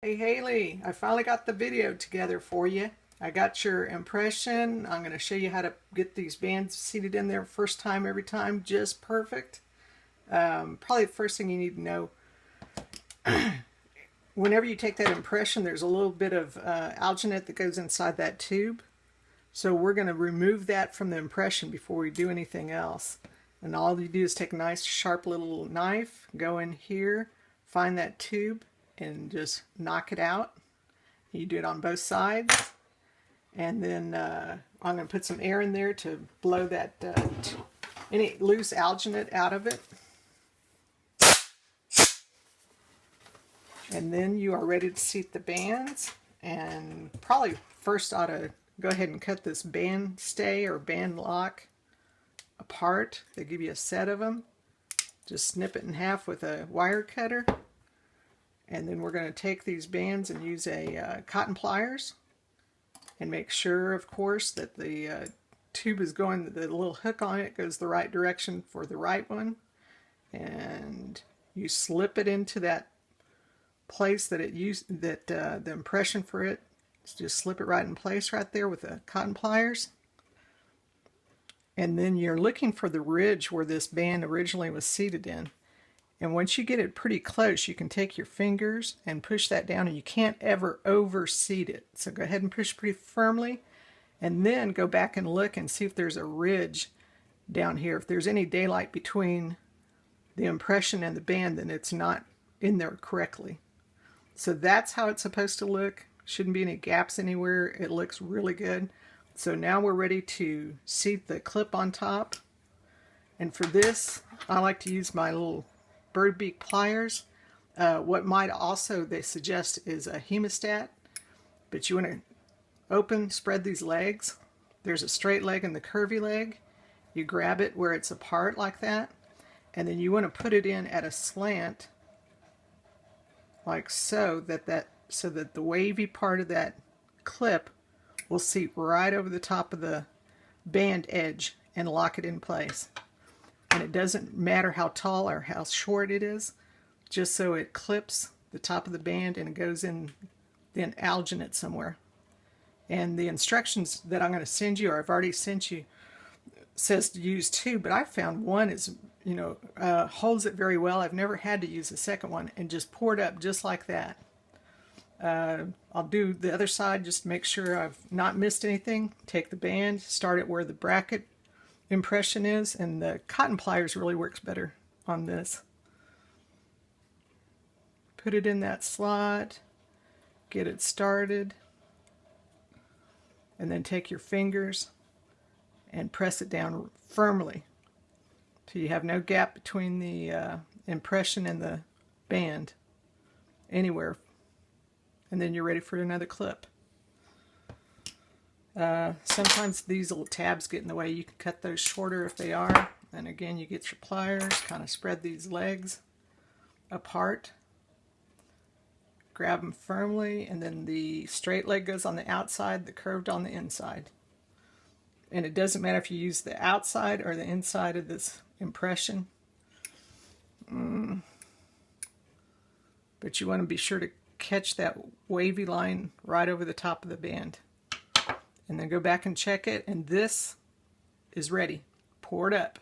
Hey Haley, I finally got the video together for you. I got your impression. I'm going to show you how to get these bands seated in there first time every time, just perfect. Probably the first thing you need to know, whenever you take that impression, there's a little bit of alginate that goes inside that tube. So we're going to remove that from the impression before we do anything else. And all you do is take a nice sharp little knife, go in here, find that tube, and just knock it out. You do it on both sides, and then I'm going to put some air in there to blow that any loose alginate out of it. And then you are ready to seat the bands, and probably first ought to go ahead and cut this band stay or band lock apart. They give you a set of them. Just snip it in half with a wire cutter. And then we're going to take these bands and use a cotton pliers and make sure, of course, that the tube is going, the little hook on it goes the right direction for the right one. And you slip it into that place that it used, that the impression for it, just slip it right in place right there with the cotton pliers. And then you're looking for the ridge where this band originally was seated in. And once you get it pretty close, you can take your fingers and push that down, and you can't ever overseat it. So go ahead and push pretty firmly, and then go back and look and see if there's a ridge down here. If there's any daylight between the impression and the band, then it's not in there correctly. So that's how it's supposed to look. Shouldn't be any gaps anywhere. It looks really good. So now we're ready to seat the clip on top. And for this, I like to use my little bird beak pliers. What might also they suggest is a hemostat, but you want to spread these legs. There's a straight leg and the curvy leg. You grab it where it's apart like that, and then you want to put it in at a slant like so, so that the wavy part of that clip will seat right over the top of the band edge and lock it in place. And it doesn't matter how tall or how short it is, just so it clips the top of the band and it goes in then alginate somewhere. And the instructions that I'm going to send you, or I've already sent you, says to use two, but I found one is, holds it very well. I've never had to use the second one, and just pour it up just like that. I'll do the other side just to make sure I've not missed anything. Take the band, start it where the bracket impression is, and the cotton pliers really works better on this. Put it in that slot, get it started, and then take your fingers and press it down firmly till you have no gap between the impression and the band anywhere, and then you're ready for another clip. Sometimes these little tabs get in the way. You can cut those shorter if they are. And again, you get your pliers, kind of spread these legs apart, grab them firmly, and then the straight leg goes on the outside, the curved on the inside. And it doesn't matter if you use the outside or the inside of this impression. But you want to be sure to catch that wavy line right over the top of the band. And then go back and check it, and this is ready. Pour it up.